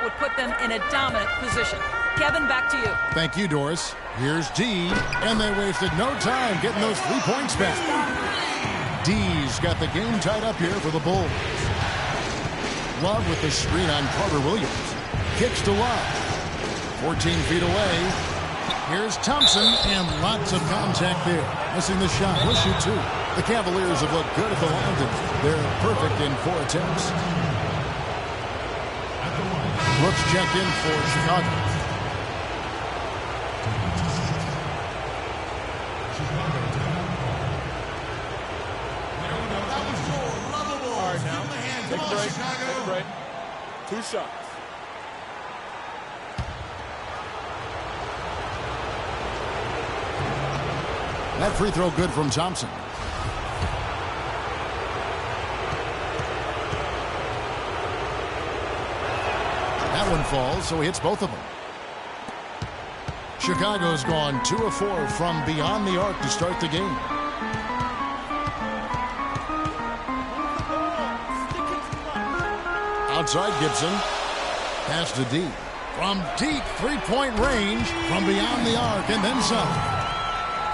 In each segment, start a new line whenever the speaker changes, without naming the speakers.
would put them in a dominant position. Kevin, back to you.
Thank you, Doris. Here's D, and they wasted no time getting those 3 points back. D's got the game tied up here for the Bulls. Love with the screen on Carter Williams. Kicks to Love. 14 feet away. Here's Thompson, and lots of contact there. Missing the shot. He'll shoot 2. The Cavaliers have looked good at the line. They're perfect in 4 attempts. Brooks checked in for Chicago.
Take a break. 2 shots.
That free throw good from Thompson. That one falls, so he hits both of them. Chicago's gone 2 of 4 from beyond the arc to start the game. Outside Gibson. Pass to D. From deep 3-point range, from beyond the arc, and then some.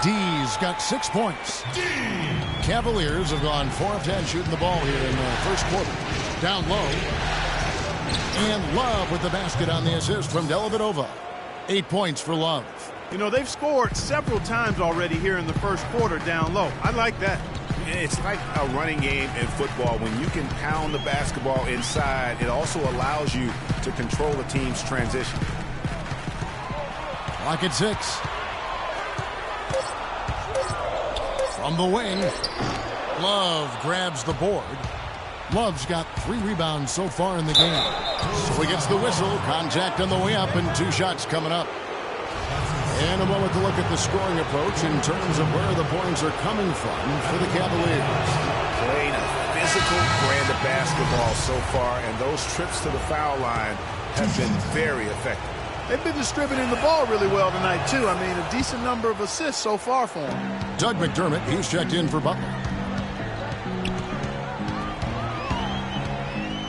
D's got 6 points. Cavaliers have gone 4 of 10 shooting the ball here in the first quarter. Down low. And Love with the basket on the assist from Dellavedova. 8 points for Love.
You know, they've scored several times already here in the first quarter down low. I like that.
It's like a running game in football. When you can pound the basketball inside, it also allows you to control the team's transition.
Clock at 6. From the wing, Love grabs the board. Love's got 3 rebounds so far in the game. So he gets the whistle. Contact on the way up, and 2 shots coming up. And a moment to look at the scoring approach in terms of where the points are coming from for the Cavaliers.
Playing a physical brand of basketball so far, and those trips to the foul line have been very effective.
They've been distributing the ball really well tonight, too. I mean, a decent number of assists so far for them.
Doug McDermott, he's checked in for Butler.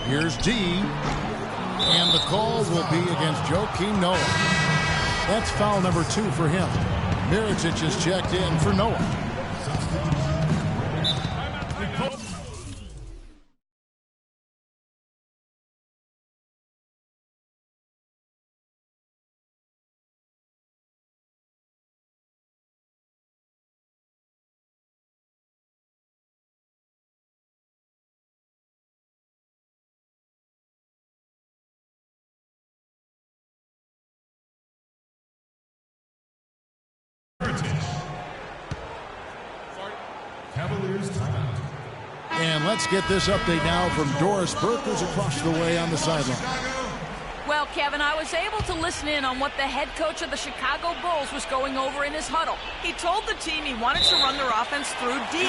Here's D. And the call will be against Joakim Noah. That's foul number 2 for him. Mirotic is checked in for Noah.
Cavaliers timeout.
And let's get this update now from Doris Burke, who's across the way on the sideline.
Well, Kevin, I was able to listen in on what the head coach of the Chicago Bulls was going over in his huddle. He told the team he wanted to run their offense through D.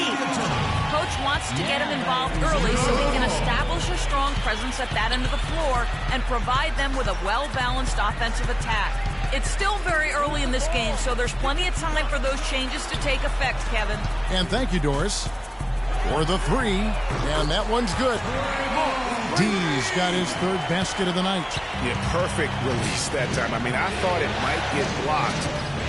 Coach wants to get him involved early so he can establish a strong presence at that end of the floor and provide them with a well-balanced offensive attack. It's still very early in this game, so there's plenty of time for those changes to take effect, Kevin.
And thank you, Doris, for the 3. And that one's good. D's got his 3rd basket of the night.
Yeah, perfect release that time. I mean, I thought it might get blocked,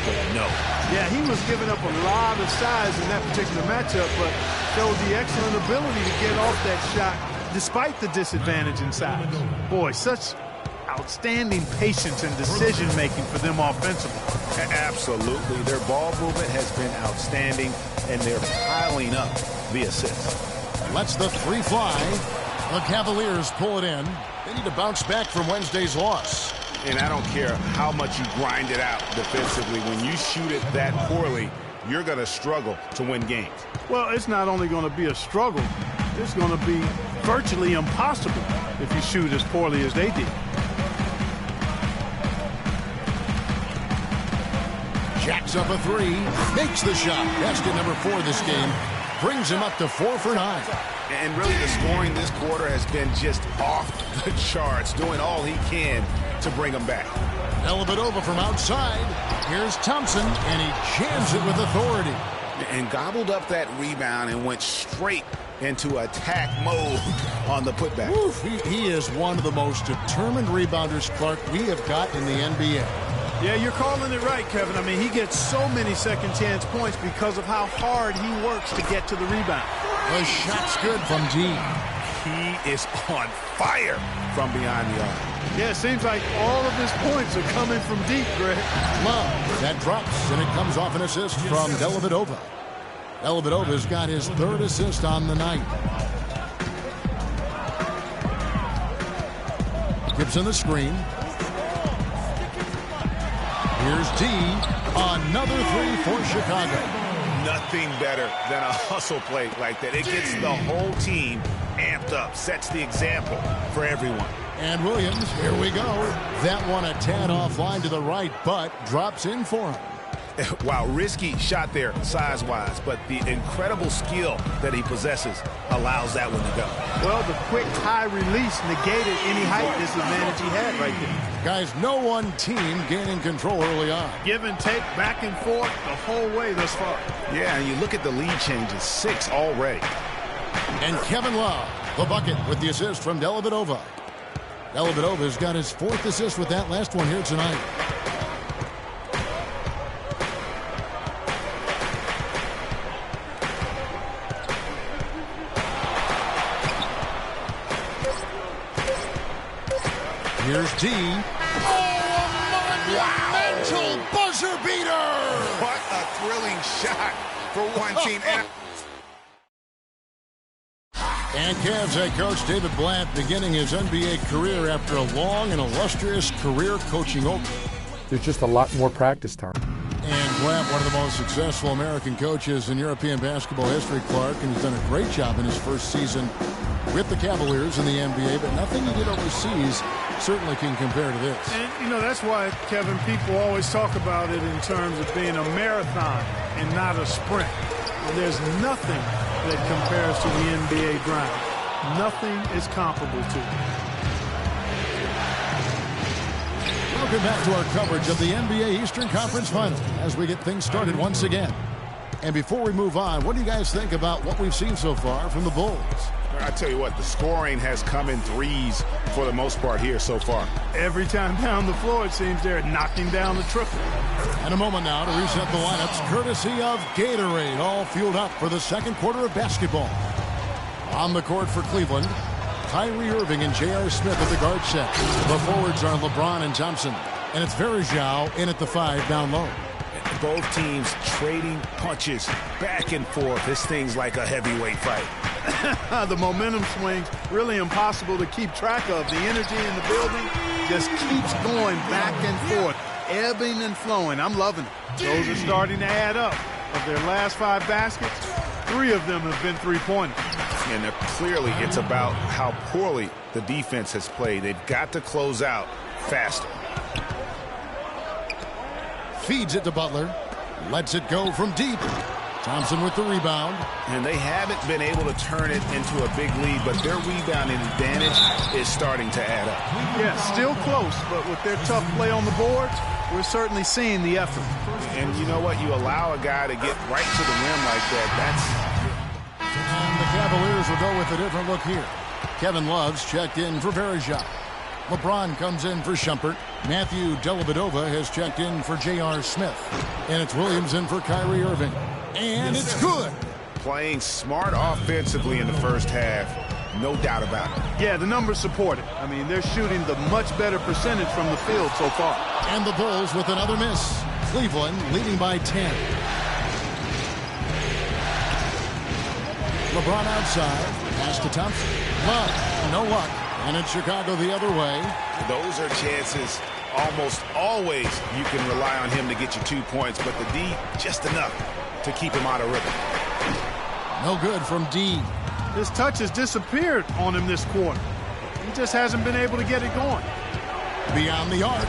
but no.
Yeah, he was giving up a lot of size in that particular matchup, but showed the excellent ability to get off that shot despite the disadvantage in size. Boy, such outstanding patience and decision-making for them offensively.
Absolutely. Their ball movement has been outstanding, and they're piling up the assists.
Lets the 3 fly. The Cavaliers pull it in. They need to bounce back from Wednesday's loss.
And I don't care how much you grind it out defensively. When you shoot it that poorly, you're going to struggle to win games.
Well, it's not only going to be a struggle, it's going to be virtually impossible if you shoot as poorly as they did.
Jacks up a 3, makes the shot. Basket number 4 this game. Brings him up to 4 for 9.
And really the scoring this quarter has been just off the charts, doing all he can to bring them back.
Dellavedova from outside. Here's Thompson, and he jams it with authority.
And gobbled up that rebound and went straight into attack mode on the putback.
Oof, he is one of the most determined rebounders, Clark, we have got in the NBA.
Yeah, you're calling it right, Kevin. I mean, he gets so many second chance points because of how hard he works to get to the rebound.
The shot's good from D.
He is on fire from behind the arc.
Yeah, it seems like all of his points are coming from deep, Greg.
Love, that drops, and it comes off an assist from Dellavedova. Dellavedova's got his 3rd assist on the night. Gibson the screen. Here's D. Another 3 for Chicago.
Nothing better than a hustle play like that. It gets the whole team amped up, sets the example for everyone.
And Williams, here we go. That one a tad offline to the right, but drops in for him.
Wow, risky shot there size-wise, but the incredible skill that he possesses allows that one to go.
Well, the quick high release negated any height disadvantage he had right there.
Guys, no one team gaining control early on.
Give and take, back and forth, the whole way thus far.
Yeah, and you look at the lead changes, 6 already.
And Kevin Love, the bucket with the assist from Dellavedova. Dellavedova's got his 4th assist with that last one here tonight. Here's D. Monumental buzzer beater!
What a thrilling shot for one team.
And Cavs head coach David Blatt beginning his NBA career after a long and illustrious career coaching over.
There's just a lot more practice time.
And Blatt, one of the most successful American coaches in European basketball history, Clark, and he's done a great job in his first season with the Cavaliers in the NBA, but nothing he did overseas certainly can compare to this.
And, you know, that's why, Kevin, people always talk about it in terms of being a marathon and not a sprint. And there's nothing that compares to the NBA grind. Nothing is comparable to it.
Welcome back to our coverage of the NBA Eastern Conference Final as we get things started once again. And before we move on, what do you guys think about what we've seen so far from the Bulls?
I tell you what, the scoring has come in threes for the most part here so far.
Every time down the floor, it seems they're knocking down the triple.
And a moment now to reset the lineups, courtesy of Gatorade, all fueled up for the second quarter of basketball. On the court for Cleveland, Kyrie Irving and J.R. Smith at the guard set. The forwards are LeBron and Thompson. And it's Varejao in at the 5 down low.
Both teams trading punches back and forth. This thing's like a heavyweight fight.
The momentum swings really impossible to keep track of. The energy in the building just keeps going back and forth, ebbing and flowing. I'm loving it. Those are starting to add up. Of their last 5 baskets, 3 of them have been three-pointers.
And clearly it's about how poorly the defense has played. They've got to close out faster.
Feeds it to Butler. Lets it go from deep. Thompson with the rebound.
And they haven't been able to turn it into a big lead, but their rebounding advantage is starting to add up.
Yeah, still close, but with their tough play on the boards, we're certainly seeing the effort.
And you know what? You allow a guy to get right to the rim like that.
And the Cavaliers will go with a different look here. Kevin Love's checked in for Varejao. LeBron comes in for Shumpert. Matthew Dellavedova has checked in for J.R. Smith. And it's Williams in for Kyrie Irving. And it's good.
Playing smart offensively in the first half. No doubt about it.
Yeah, the numbers support it. I mean, they're shooting the much better percentage from the field so far.
And the Bulls with another miss. Cleveland leading by 10. LeBron outside. Pass to Thompson. Love. No luck. And it's Chicago the other way.
Those are chances almost always you can rely on him to get you 2 points, but the D, just enough to keep him out of rhythm.
No good from D.
His touch has disappeared on him this quarter. He just hasn't been able to get it going.
Beyond the arc.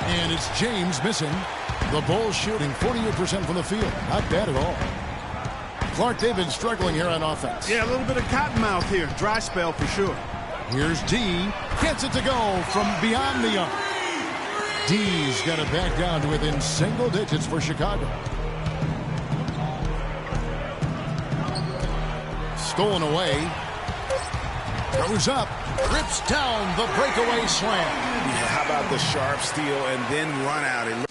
And it's James missing. The Bulls shooting 48% from the field. Not bad at all. Clark, they've been struggling here on offense.
Yeah, a little bit of cottonmouth here. Dry spell for sure.
Here's D. Gets it to go from beyond the arc. D's got it back down to within single digits for Chicago. stolen away. Goes up, rips down the breakaway slam.
Yeah, how about the sharp steal and then run out?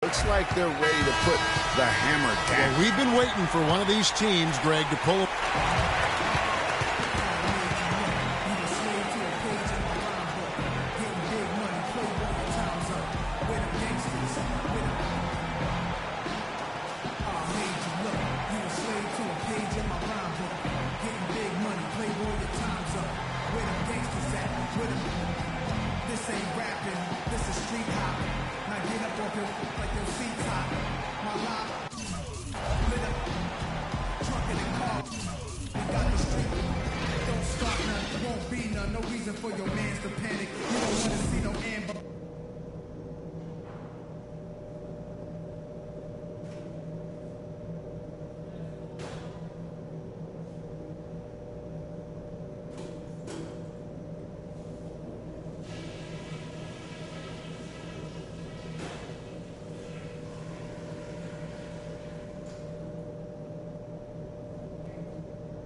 Looks like they're ready to put the hammer down.
Well, we've been waiting for one of these teams, Greg, to pull.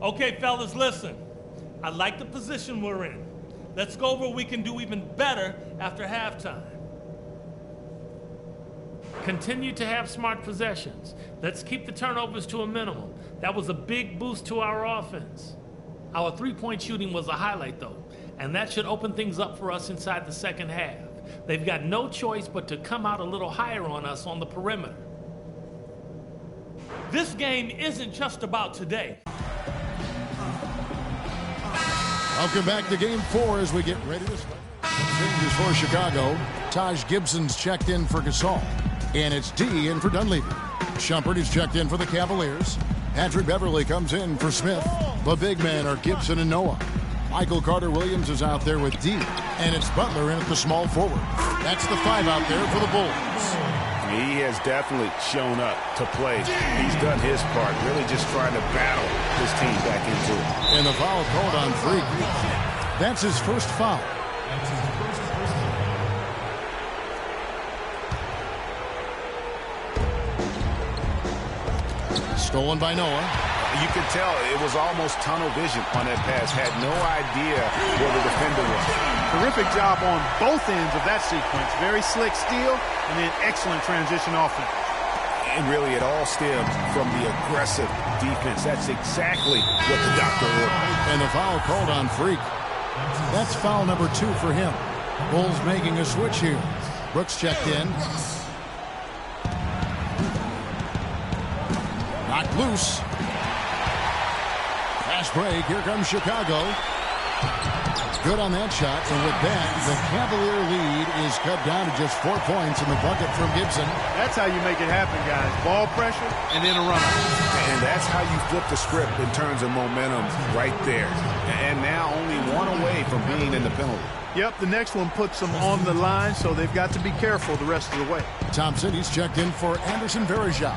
Okay, fellas, listen. I like the position we're in. Let's go over what we can do even better after halftime. Continue to have smart possessions. Let's keep the turnovers to a minimum. That was a big boost to our offense. Our three-point shooting was a highlight, though, and that should open things up for us inside the second half. They've got no choice but to come out a little higher on us on the perimeter. This game isn't just about today.
Welcome back to Game 4 as we get ready to start. Changes for Chicago. Taj Gibson's checked in for Gasol. And it's D in for Dunleavy. Shumpert is checked in for the Cavaliers. Patrick Beverly comes in for Smith. The big men are Gibson and Noah. Michael Carter-Williams is out there with D. And it's Butler in at the small forward. That's the 5 out there for the Bulls.
He has definitely shown up to play. He's done his part, really just trying to battle his team back into it.
And the foul called on Freak. That's his first foul. Stolen by Noah.
You could tell it was almost tunnel vision on that pass. Had no idea where the defender was.
Terrific job on both ends of that sequence. Very slick steal and then excellent transition offense.
And really it all stems from the aggressive defense. That's exactly what the doctor ordered.
And the foul called on Freak. That's foul number 2 for him. Bulls making a switch here. Brooks checked in. Knocked loose. Fast break. Here comes Chicago. Good on that shot. And with that, the Cavalier lead is cut down to just 4 points in the bucket from Gibson.
That's how you make it happen, guys. Ball pressure and then a run.
And that's how you flip the script in terms of momentum right there. And now only 1 away from being in the penalty.
Yep, the next one puts them on the line, so they've got to be careful the rest of the way.
Thompson, he's checked in for Anderson Varejao.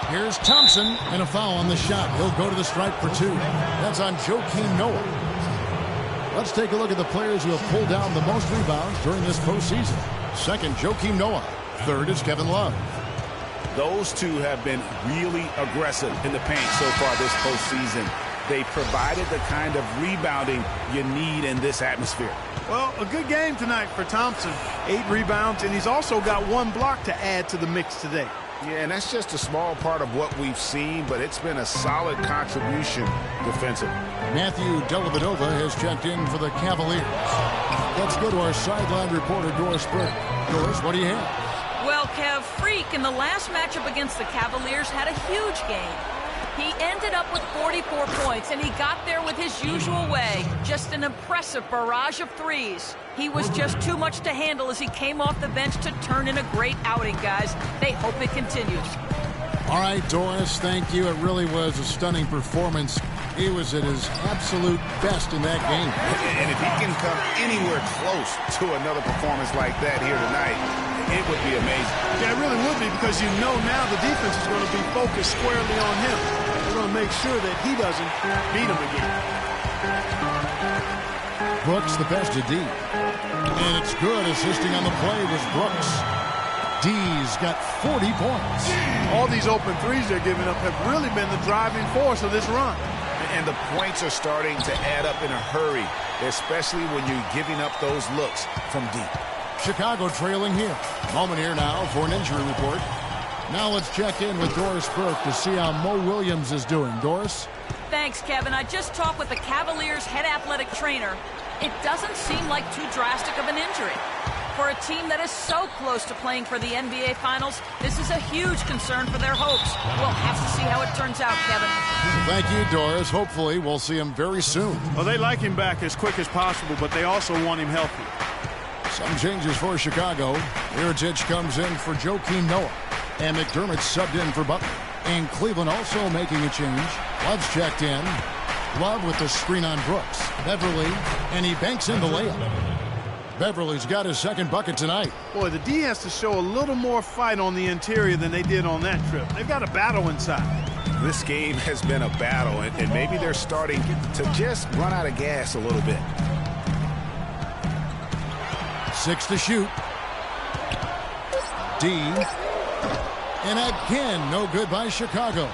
Here's Thompson, and a foul on the shot. He'll go to the stripe for 2. That's on Joakim Noah. Let's take a look at the players who have pulled down the most rebounds during this postseason. Second, Joakim Noah. Third is Kevin Love.
Those two have been really aggressive in the paint so far this postseason. They provided the kind of rebounding you need in this atmosphere.
Well, a good game tonight for Thompson. 8 rebounds, and he's also got 1 block to add to the mix today.
Yeah, and that's just a small part of what we've seen, but it's been a solid contribution defensively.
Matthew Dellavedova has checked in for the Cavaliers. Let's go to our sideline reporter, Doris Burke. Doris, what do you have?
Well, Kev, Freak in the last matchup against the Cavaliers had a huge game. He ended up with 44 points, and he got there with his usual way. Just an impressive barrage of threes. He was just too much to handle as he came off the bench to turn in a great outing, guys. They hope it continues.
All right, Doris, thank you. It really was a stunning performance. He was at his absolute best in that game.
And if he can come anywhere close to another performance like that here tonight, it would be amazing.
Yeah, it really would be, because you know now the defense is going to be focused squarely on him. They're going to make sure that he doesn't beat him again.
Brooks the pass to D. And it's good. Assisting on the play was Brooks. D's got 40 points.
All these open threes they're giving up have really been the driving force of this run.
And the points are starting to add up in a hurry, especially when you're giving up those looks from deep.
Chicago trailing here. Moment here now for an injury report. Now let's check in with Doris Burke to see how Mo Williams is doing. Doris?
Thanks, Kevin. I just talked with the Cavaliers' head athletic trainer. It doesn't seem like too drastic of an injury. For a team that is so close to playing for the NBA Finals, this is a huge concern for their hopes. We'll have to see how it turns out, Kevin.
Thank you, Doris. Hopefully we'll see him very soon.
Well, they like him back as quick as possible, but they also want him healthy.
Some changes for Chicago. Mirotic comes in for Joakim Noah. And McDermott subbed in for Butler. And Cleveland also making a change. Love's checked in. Love with the screen on Brooks. Beverly, and he banks in the layup. Beverly's got his second bucket tonight.
Boy, the D has to show a little more fight on the interior than they did on that trip. They've got a battle inside.
This game has been a battle, and maybe they're starting to just run out of gas a little bit.
6 to shoot. D. And again, no good by Chicago.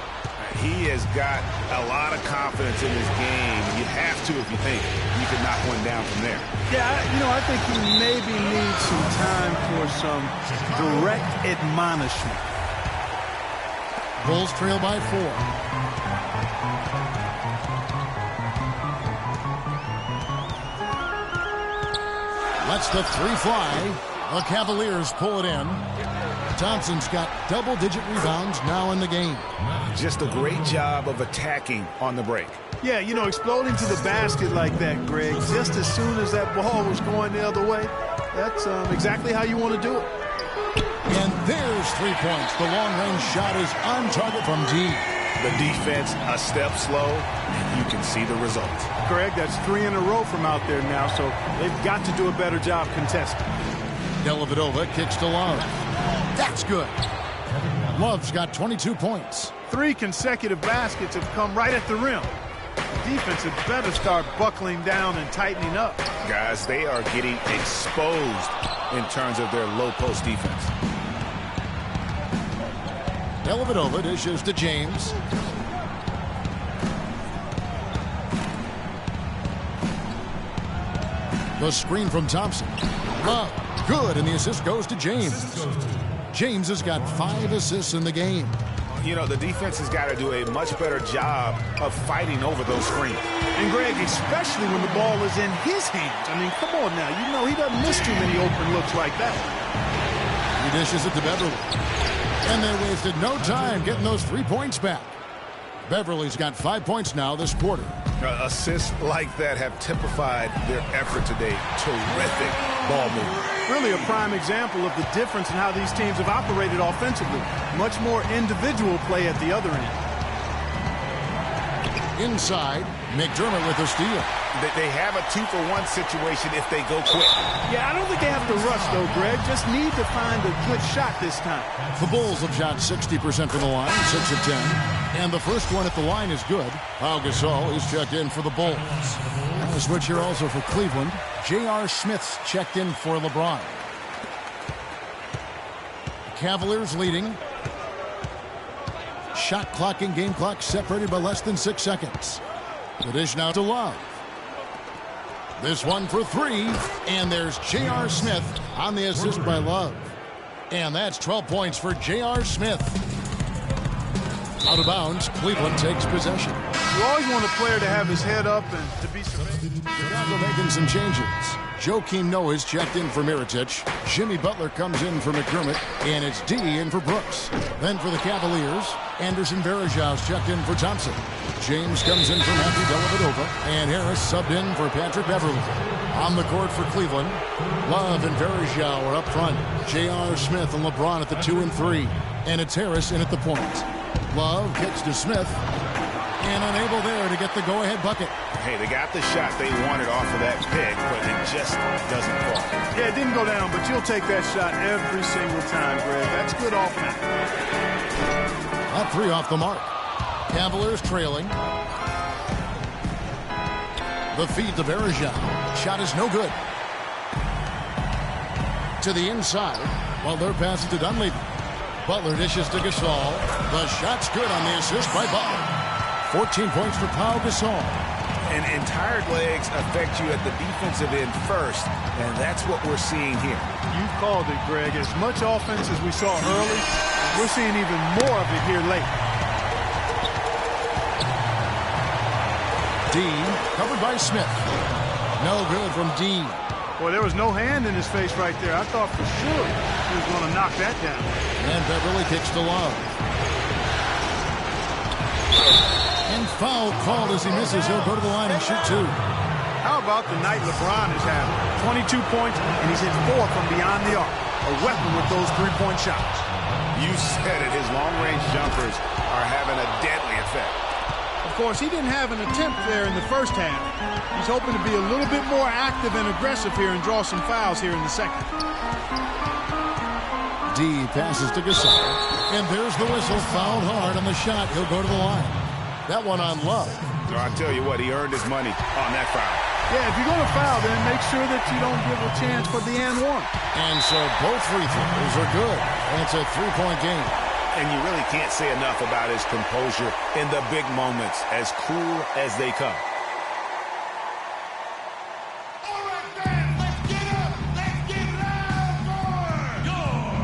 He has got a lot of confidence in his game. You have to if you think you can knock one down from there.
Yeah, I think he maybe needs some time for some direct admonishment.
Bulls trail by 4. Lets the three fly. The Cavaliers pull it in. Thompson's got double-digit rebounds now in the game.
Just a great job of attacking on the break.
Yeah, exploding to the basket like that, Greg, just as soon as that ball was going the other way, that's exactly how you want to do it.
And there's 3 points. The long-range shot is on target from D.
The defense a step slow, and you can see the result.
Greg, that's 3 in a row from out there now, so they've got to do a better job contesting.
Dellavedova kicks to Love. That's good. Love's got 22 points.
3 consecutive baskets have come right at the rim. The defense had better start buckling down and tightening up.
Guys, they are getting exposed in terms of their low post defense.
Dellavedova dishes to James. The screen from Thompson. Love, good, and the assist goes to James. James has got 5 assists in the game.
The defense has got to do a much better job of fighting over those screens.
And, Greg, especially when the ball is in his hands. I mean, come on now. He doesn't miss too many open looks like that.
He dishes it to Beverly. And they wasted no time getting those 3 points back. Beverly's got 5 points now this quarter.
Assists like that have typified their effort today. Terrific ball movement.
Really a prime example of the difference in how these teams have operated offensively. Much more individual play at the other end.
Inside, McDermott with a steal.
They have a 2-for-1 situation if they go quick.
Yeah, I don't think they have to rush, though, Greg. Just need to find a good shot this time.
The Bulls have shot 60% from the line, 6 of 10. And the first one at the line is good. Pau Gasol is checked in for the Bulls. And a switch here also for Cleveland. J.R. Smith's checked in for LeBron. The Cavaliers leading. Shot clock and game clock separated by less than 6 seconds. The dish now to Love. This one for 3. And there's J.R. Smith on the assist by Love. And that's 12 points for J.R. Smith. Out of bounds, Cleveland takes possession.
You always want a player to have his head up and to be
Chicago making some changes. Joakim Noah is checked in for Mirotic. Jimmy Butler comes in for McDermott. And it's D in for Brooks. Then for the Cavaliers, Anderson Varejau's checked in for Thompson. James comes in for Matthew Dellavedova. And Harris subbed in for Patrick Beverly. On the court for Cleveland, Love and Varejau are up front. J.R. Smith and LeBron at the 2 and 3. And it's Harris in at the point. Love kicks to Smith. And unable there to get the go-ahead bucket.
Hey, they got the shot they wanted off of that pick, but it just doesn't fall.
Yeah, it didn't go down, but you'll take that shot every single time, Greg. That's good offense.
A 3 off the mark. Cavaliers trailing. The feed to Bergeron. Shot is no good. To the inside. Butler passes to Dunleavy. Butler dishes to Gasol. The shot's good on the assist by Butler. 14 points for Pau Gasol.
And tired legs affect you at the defensive end first, and that's what we're seeing here.
You called it, Greg. As much offense as we saw early, we're seeing even more of it here late.
Dean covered by Smith. No good from Dean.
Boy, there was no hand in his face right there. I thought for sure he was going to knock that down.
And Beverly kicks to Love. And foul called as he misses. He'll go to the line and shoot 2.
How about the night LeBron is having? 22 points, and he's hit 4 from beyond the arc. A weapon with those three-point shots.
You said it. His long-range jumpers are having a deadly effect.
Of course, he didn't have an attempt there in the first half. He's hoping to be a little bit more active and aggressive here and draw some fouls here in the second.
D passes to Gasol. And there's the whistle. Fouled hard on the shot. He'll go to the line. That one on Love.
So I tell you what, he earned his money on that foul.
Yeah, if you're going to foul, then make sure that you don't give a chance for the and one.
And so both free throws are good. And it's a three-point game.
And you really can't say enough about his composure in the big moments, as cool as they come.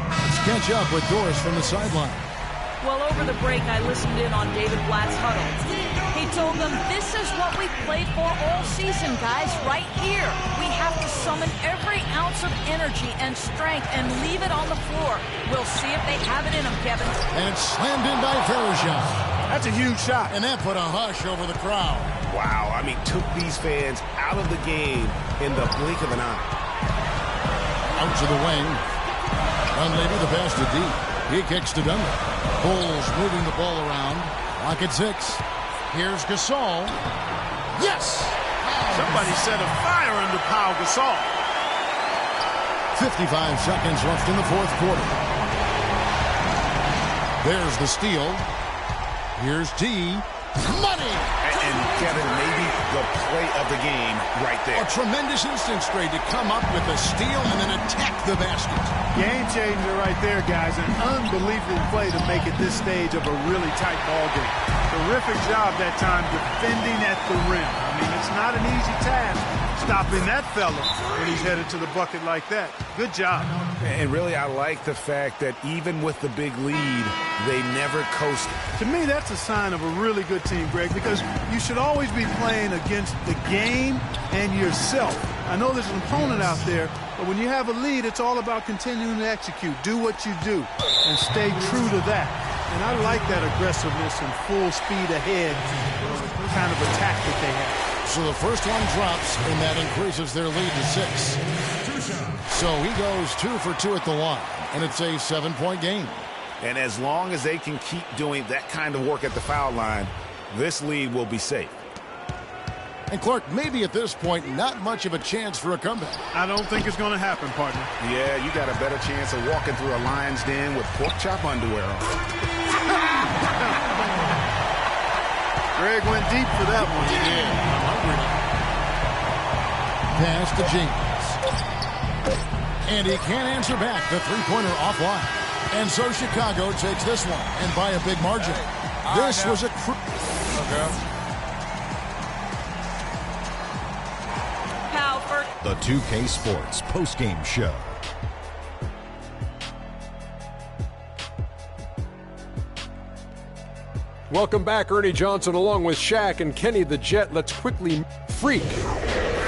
Let's catch up with Doris from the sideline.
Well, over the break, I listened in on David Blatt's huddle. He told them, this is what we played for all season, guys, right here. We have to summon every ounce of energy and strength and leave it on the floor. We'll see if they have it in them, Kevin.
And it's slammed in by Bergeron.
That's a huge shot.
And that put a hush over the crowd.
Wow, I mean, took these fans out of the game in the blink of an eye.
Out to the wing. Dunleavy the pass to D. He kicks to Dunleavy. Bulls moving the ball around. Clock at 6. Here's Gasol. Yes!
Somebody set a fire under Pau Gasol.
55 seconds left in the fourth quarter. There's the steal. Here's D. Money!
And Kevin, maybe the play of the game right there.
A tremendous instinct straight to come up with a steal and then attack the basket.
Game changer right there, guys. An unbelievable play to make it this stage of a really tight ball game. Terrific job that time defending at the rim. I mean, it's not an easy task stopping that fella when he's headed to the bucket like that. Good job.
And really, I like the fact that even with the big lead, they never coasted.
To me, that's a sign of a really good team, Greg, because you should always be playing against the game and yourself. I know there's an opponent out there, but when you have a lead, it's all about continuing to execute. Do what you do and stay true to that. And I like that aggressiveness and full speed ahead kind of attack that they have.
So the first one drops, and that increases their lead to 6. So he goes 2 for 2 at the line, and it's a 7-point game.
And as long as they can keep doing that kind of work at the foul line, this lead will be safe.
And Clark, maybe at this point, not much of a chance for a comeback.
I don't think it's going to happen, partner.
Yeah, you got a better chance of walking through a lion's den with pork chop underwear on.
Greg went deep for that one.
Yeah, I'm hungry. Pass to James. And he can't answer back. The three-pointer offline. And so Chicago takes this one, and by a big margin. This was a...
The 2K Sports postgame show.
Welcome back, Ernie Johnson, along with Shaq and Kenny the Jet. Let's quickly freak.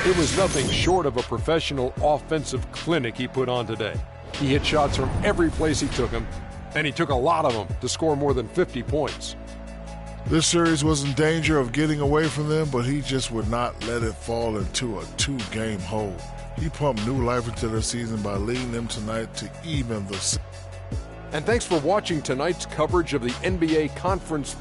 It was nothing short of a professional offensive clinic he put on today. He hit shots from every place he took them, and he took a lot of them to score more than 50 points.
This series was in danger of getting away from them, but he just would not let it fall into a 2-game hole. He pumped new life into their season by leading them tonight to even the...
And thanks for watching tonight's coverage of the NBA Conference